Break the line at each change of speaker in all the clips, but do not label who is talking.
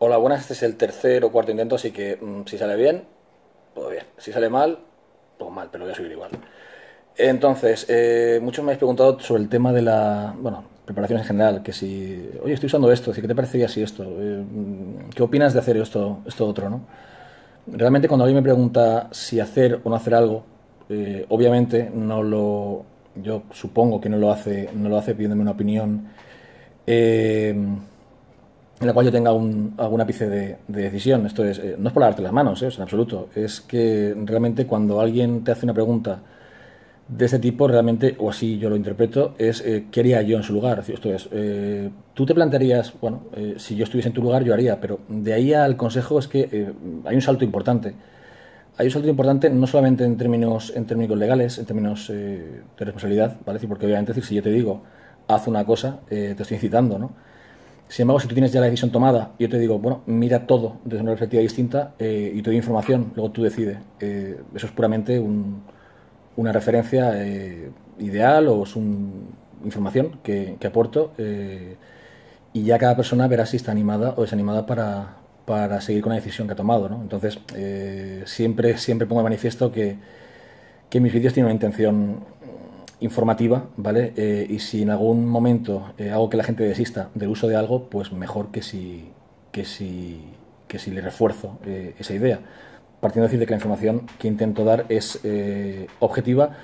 Hola, buenas. Este es el tercer o cuarto intento, así que si sale bien, todo bien. Si sale mal, pues mal, pero voy a subir igual. Entonces, muchos me habéis preguntado sobre el tema de la, bueno, preparación en general, que si, oye, estoy usando esto, ¿qué te parecería si esto? ¿Qué opinas de hacer esto otro, no? Realmente cuando alguien me pregunta si hacer o no hacer algo, obviamente yo supongo que no lo hace pidiéndome una opinión. eh, en la cual yo tenga algún ápice de decisión. Esto es, no es por lavarte las manos, en absoluto. Es que realmente cuando alguien te hace una pregunta de este tipo, realmente, o así yo lo interpreto, es ¿qué haría yo en su lugar? Esto es, tú te plantearías, bueno, si yo estuviese en tu lugar, yo haría, pero de ahí al consejo es que hay un salto importante. Hay un salto importante no solamente en términos legales, en términos de responsabilidad, ¿vale? Porque obviamente si yo te digo, haz una cosa, te estoy incitando, ¿no? Sin embargo, si tú tienes ya la decisión tomada, yo te digo, bueno, mira todo desde una perspectiva distinta y te doy información, luego tú decides. Eso es puramente una referencia ideal o es información que aporto y ya cada persona verá si está animada o desanimada para seguir con la decisión que ha tomado, ¿no? Entonces, siempre pongo de manifiesto que mis vídeos tienen una intención informativa, ¿vale? Y si en algún momento hago que la gente desista del uso de algo, pues mejor que si, que si le refuerzo esa idea. Partiendo de decir de que la información que intento dar es objetiva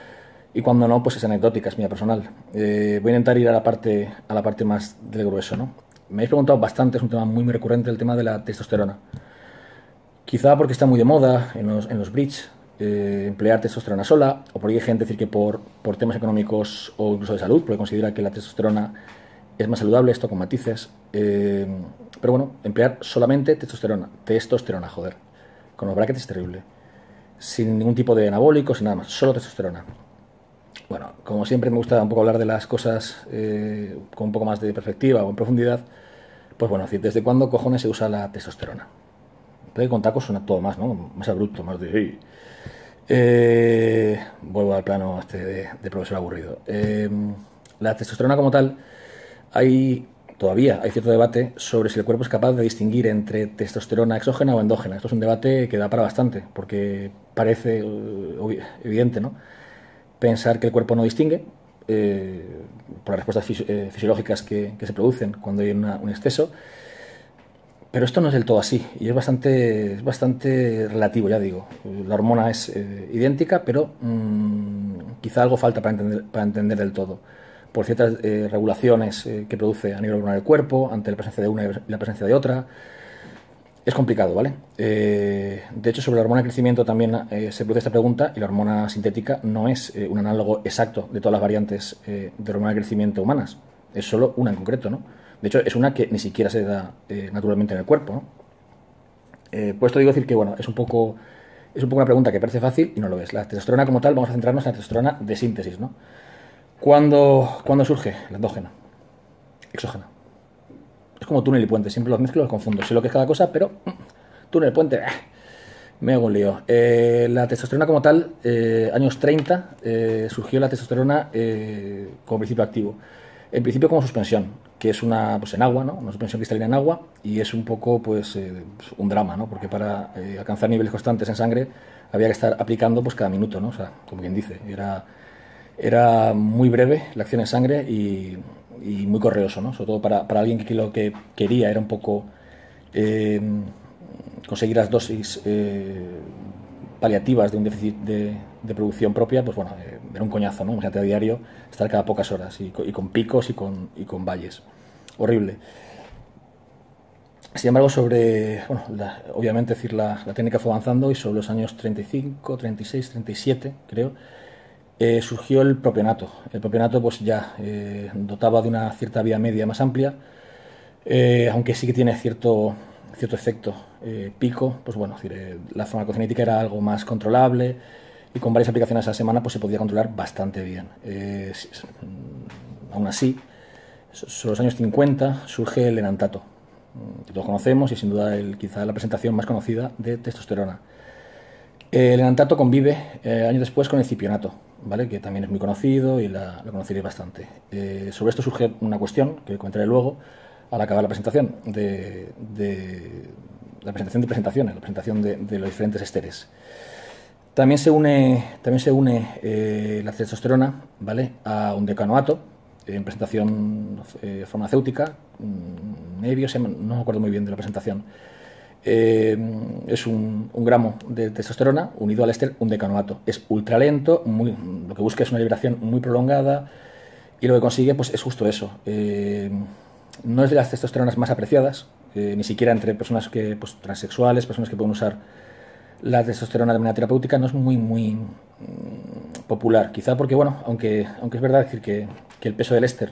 y cuando no, pues es anecdótica, es mía personal. Voy a intentar ir a la parte más del grueso, ¿no? Me habéis preguntado bastante, es un tema muy recurrente, el tema de la testosterona. Quizá porque está muy de moda en los bridge emplear testosterona sola, o porque hay gente decir que por temas económicos o incluso de salud, porque considera que la testosterona es más saludable, esto con matices. Pero bueno, emplear solamente testosterona, joder. Con los brackets es terrible. Sin ningún tipo de anabólico, sin nada más, solo testosterona. Bueno, como siempre me gusta un poco hablar de las cosas con un poco más de perspectiva o en profundidad, pues bueno, ¿desde cuándo cojones se usa la testosterona? Pero con tacos suena todo más, ¿no? Más abrupto, más de... "Ey". Vuelvo al plano este de profesor aburrido. La testosterona como tal, todavía hay cierto debate sobre si el cuerpo es capaz de distinguir entre testosterona exógena o endógena. Esto es un debate que da para bastante, porque parece evidente, ¿no? Pensar que el cuerpo no distingue por las respuestas fisiológicas que se producen cuando hay un exceso. Pero esto no es del todo así y es bastante relativo, ya digo. La hormona es idéntica, pero quizá algo falta para entender del todo. Por ciertas regulaciones que produce a nivel hormonal el cuerpo, ante la presencia de una y la presencia de otra. Es complicado, ¿vale? De hecho, sobre la hormona de crecimiento también se produce esta pregunta y la hormona sintética no es un análogo exacto de todas las variantes de hormona de crecimiento humanas. Es solo una en concreto, ¿no? De hecho, es una que ni siquiera se da naturalmente en el cuerpo, ¿no? Por esto digo decir que, bueno, es un poco una pregunta que parece fácil y no lo es. La testosterona como tal, vamos a centrarnos en la testosterona de síntesis, ¿no? ¿Cuándo surge la endógena? Exógena. Es como túnel y puente, siempre los mezclo y los confundo. Sé lo que es cada cosa, pero túnel y puente, me hago un lío. La testosterona como tal, años 30, surgió la testosterona como principio activo. En principio como suspensión, que es pues en agua, ¿no? Una suspensión cristalina en agua y es un poco pues un drama, ¿no? Porque para alcanzar niveles constantes en sangre había que estar aplicando pues cada minuto, ¿no? O sea, como quien dice, era muy breve la acción en sangre y muy correoso, ¿no? Sobre todo para alguien que lo que quería era un poco eh, conseguir las dosis paliativas de un déficit de producción propia, pues bueno, era un coñazo, ¿no? Imagínate a diario estar cada pocas horas y con picos y con valles. Horrible. Sin embargo, bueno, obviamente decir, la técnica fue avanzando y sobre los años 35, 36, 37, creo, surgió el propionato. El propionato pues ya dotaba de una cierta vía media más amplia, aunque sí que tiene cierto efecto pico, pues bueno, es decir, la farmacocinética era algo más controlable y con varias aplicaciones a la semana pues se podía controlar bastante bien. Aún así, sobre los años 50 surge el enantato, que todos conocemos y sin duda quizá la presentación más conocida de testosterona. El enantato convive años después con el cipionato, ¿vale? Que también es muy conocido y lo conoceréis bastante. Sobre esto surge una cuestión que comentaré luego, al acabar la presentación la presentación de presentaciones, la presentación de los diferentes ésteres. También se une la testosterona, ¿vale?, a un decanoato en presentación farmacéutica, Nevio, no me acuerdo muy bien de la presentación. Es un gramo de testosterona unido al éster, un decanoato. Es ultralento, lo que busca es una liberación muy prolongada y lo que consigue pues es justo eso. No es de las testosteronas más apreciadas, ni siquiera entre personas que, pues, transexuales, personas que pueden usar la testosterona de manera terapéutica, no es muy popular. Quizá porque, bueno, aunque es verdad decir que el peso del éster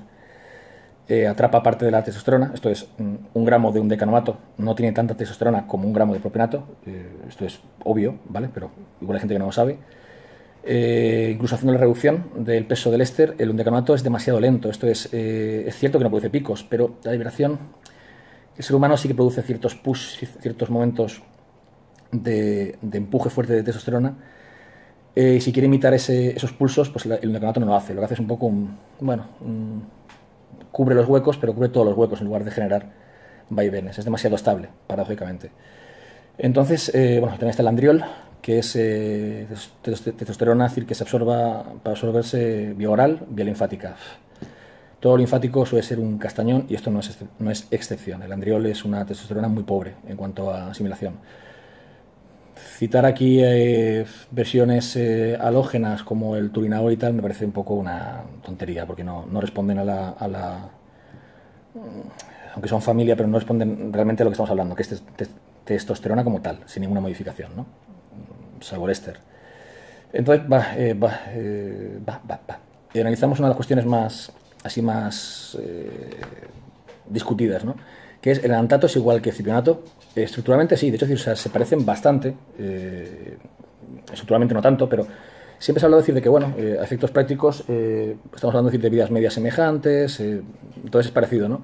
atrapa parte de la testosterona, esto es, un gramo de un decanoato no tiene tanta testosterona como un gramo de propionato, esto es obvio, ¿vale? Pero igual hay gente que no lo sabe. Incluso haciendo la reducción del peso del éster, el undecanoato es demasiado lento. Esto es cierto que no produce picos, pero la liberación, el ser humano sí que produce ciertos push, ciertos momentos de empuje fuerte de testosterona. Si quiere imitar esos pulsos, pues el undecanoato no lo hace. Lo que hace es un poco cubre los huecos, pero cubre todos los huecos en lugar de generar vaivenes. Es demasiado estable, paradójicamente. Entonces, también está el andriol, que es testosterona, es decir, que se absorba para absorberse vía oral, vía linfática. Todo linfático suele ser un castañón y esto no es excepción. El andriol es una testosterona muy pobre en cuanto a asimilación. Citar aquí versiones halógenas como el turinabol y tal me parece un poco una tontería, porque no responden a la aunque son familia, pero no responden realmente a lo que estamos hablando, que es testosterona como tal, sin ninguna modificación, ¿no? Salvo el éster. Entonces, y analizamos una de las cuestiones más discutidas, ¿no?, que es el enantato es igual que el cipionato. Estructuralmente sí, de hecho, se parecen bastante, estructuralmente no tanto, pero siempre se ha hablado de decir de que, bueno, a efectos prácticos estamos hablando de vidas medias semejantes, entonces es parecido, ¿no?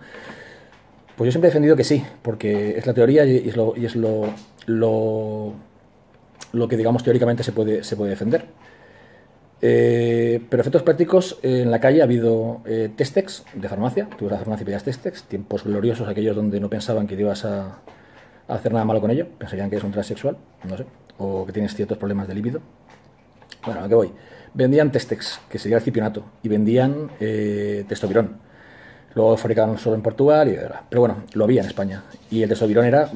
Pues yo siempre he defendido que sí, porque es la teoría y es lo que, digamos, teóricamente se puede defender. Pero efectos prácticos, en la calle ha habido Testex de farmacia. Tú ibas a la farmacia y pedías Testex, tiempos gloriosos aquellos donde no pensaban que ibas a hacer nada malo con ello, pensarían que eres un transexual, no sé, o que tienes ciertos problemas de libido. Bueno, ¿a qué voy? Vendían Testex, que sería el cipionato, y vendían testovirón. Luego fabricaban solo en Portugal, pero bueno, lo había en España. Y el testovirón era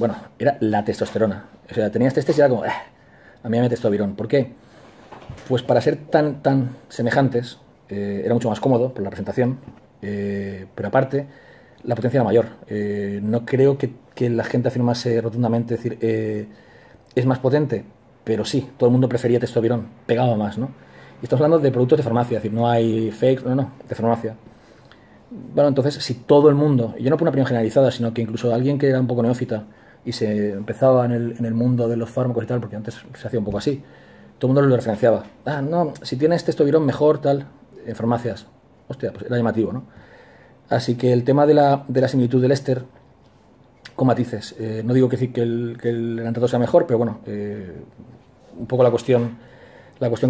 la testosterona. O sea, tenías Testex y era como, a mí me testovirón. ¿Por qué? Pues para ser tan semejantes, era mucho más cómodo por la presentación, pero aparte, la potencia era mayor. No creo que la gente afirmase rotundamente, decir, es más potente, pero sí, todo el mundo prefería testovirón, pegaba más, ¿no? Y estamos hablando de productos de farmacia, es decir, no hay fake, no, de farmacia. Bueno, entonces, si todo el mundo, y yo no por una opinión generalizada, sino que incluso alguien que era un poco neófita y se empezaba en el mundo de los fármacos y tal, porque antes se hacía un poco así, todo el mundo lo referenciaba. No, si tienes testovirón mejor, tal, en farmacias. Hostia, pues era llamativo, ¿no? Así que el tema de la similitud del éster, con matices. No digo que el enantato sea mejor, pero bueno, un poco la cuestión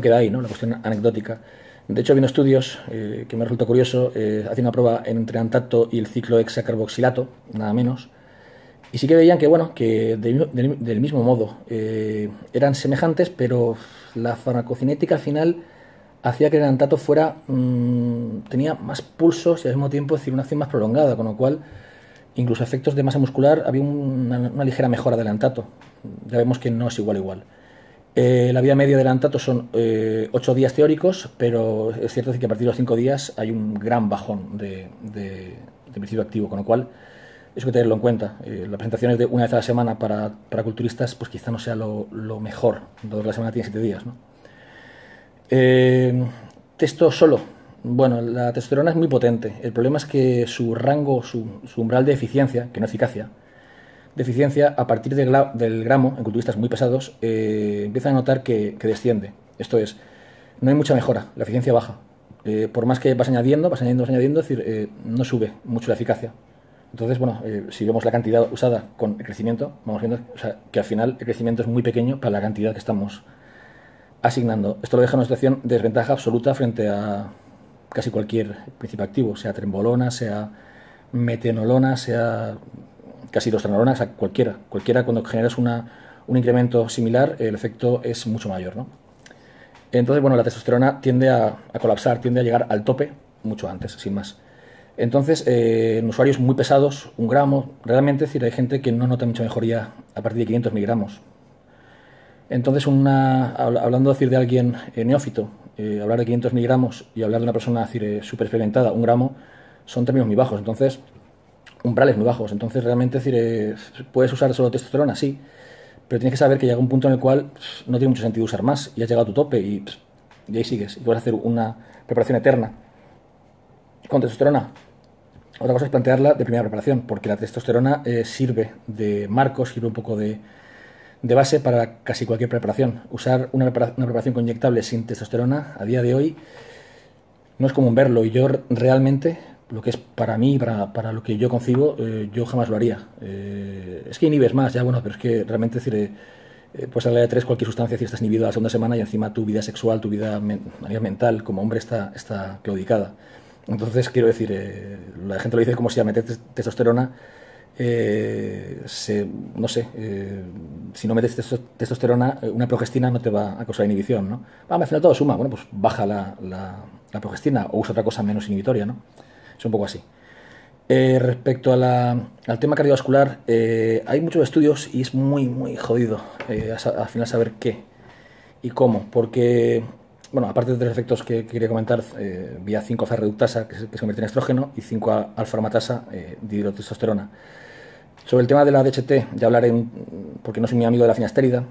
queda ahí, ¿no? La cuestión anecdótica. De hecho, viendo estudios que me resulta curioso, hacían una prueba entre enantato y el ciclohexacarboxilato, nada menos, y sí que veían que, bueno, que del mismo modo eran semejantes, pero la farmacocinética al final hacía que el enantato tenía más pulsos y al mismo tiempo, es decir, una acción más prolongada, con lo cual, incluso efectos de masa muscular, había una ligera mejora del enantato. Ya vemos que no es igual. La vida media del enantato son 8 días teóricos, pero es cierto que a partir de los 5 días hay un gran bajón de principio activo, con lo cual eso hay que tenerlo en cuenta. La presentación es de una vez a la semana para culturistas, pues quizá no sea lo mejor. 2 de la semana tiene 7 días, ¿no? Testo solo. Bueno, la testosterona es muy potente. El problema es que su rango, su umbral de eficiencia, que no eficacia, de eficiencia, a partir del gramo, en culturistas muy pesados, empiezan a notar que desciende. Esto es, no hay mucha mejora, la eficiencia baja. Por más que vas añadiendo, es decir, no sube mucho la eficacia. Entonces, bueno, si vemos la cantidad usada con el crecimiento, vamos viendo, que al final el crecimiento es muy pequeño para la cantidad que estamos asignando. Esto lo deja en una situación de desventaja absoluta frente a casi cualquier principio activo, sea trembolona, sea metenolona, sea casi drostanolona, o sea, cualquiera cuando generas un incremento similar, el efecto es mucho mayor, ¿no? Entonces, bueno, la testosterona tiende a colapsar, tiende a llegar al tope mucho antes, sin más. Entonces, en usuarios muy pesados, 1 gramo, realmente, es decir, hay gente que no nota mucha mejoría a partir de 500 miligramos. Entonces, hablando decir, de alguien neófito, hablar de 500 miligramos y hablar de una persona súper experimentada, 1 gramo, son términos muy bajos. Entonces, umbrales muy bajos. Entonces, realmente, puedes usar solo testosterona, sí, pero tienes que saber que llega un punto en el cual no tiene mucho sentido usar más y has llegado a tu tope y ahí sigues. Y vas a hacer una preparación eterna con testosterona. Otra cosa es plantearla de primera preparación, porque la testosterona sirve de marco, sirve un poco de base para casi cualquier preparación. Usar una preparación con inyectable sin testosterona a día de hoy no es común verlo, y yo realmente, lo que es para mí, para lo que yo concibo, yo jamás lo haría. Es que inhibes más, ya bueno, pero es que realmente puedes darle a 3 cualquier sustancia si estás inhibido a la segunda semana y encima tu vida sexual, tu vida a nivel mental como hombre está claudicada. Entonces, quiero decir, la gente lo dice como si a meter testosterona, no sé, si no metes testosterona, una progestina no te va a causar inhibición, ¿no? Al final todo suma, bueno, pues baja la progestina o usa otra cosa menos inhibitoria, ¿no? Es un poco así. Respecto al tema cardiovascular, hay muchos estudios y es muy, muy jodido al final saber qué y cómo, porque, bueno, aparte de los efectos que quería comentar, vía 5-alfa reductasa, que se convierte en estrógeno, y 5-alfa aromatasa, dihidrotestosterona. Sobre el tema de la DHT ya hablaré, porque no soy muy amigo de la finastérida,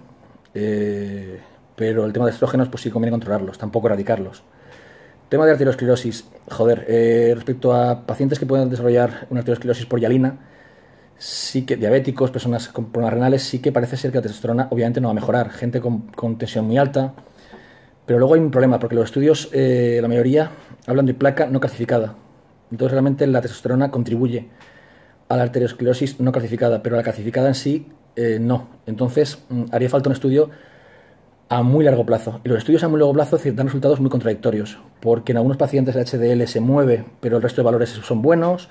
pero el tema de estrógenos, pues sí conviene controlarlos, tampoco erradicarlos. Tema de arteriosclerosis, joder, respecto a pacientes que pueden desarrollar una arteriosclerosis por hialina, sí que diabéticos, personas con problemas renales, sí que parece ser que la testosterona obviamente no va a mejorar. Gente con tensión muy alta, pero luego hay un problema, porque los estudios, la mayoría, hablan de placa no calcificada. Entonces realmente la testosterona contribuye a la arteriosclerosis no calcificada, pero a la calcificada en sí, no. Entonces haría falta un estudio a muy largo plazo. Y los estudios a muy largo plazo dan resultados muy contradictorios, porque en algunos pacientes el HDL se mueve, pero el resto de valores son buenos,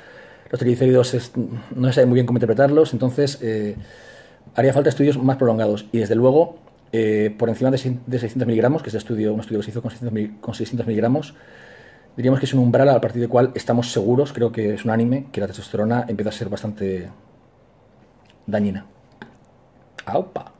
los triglicéridos no se sabe muy bien cómo interpretarlos. Entonces haría falta estudios más prolongados, y desde luego por encima de 600 miligramos, que es un estudio que se hizo con 600 miligramos, diríamos que es un umbral a partir del cual estamos seguros, creo que es unánime, que la testosterona empieza a ser bastante dañina. ¡Aupa!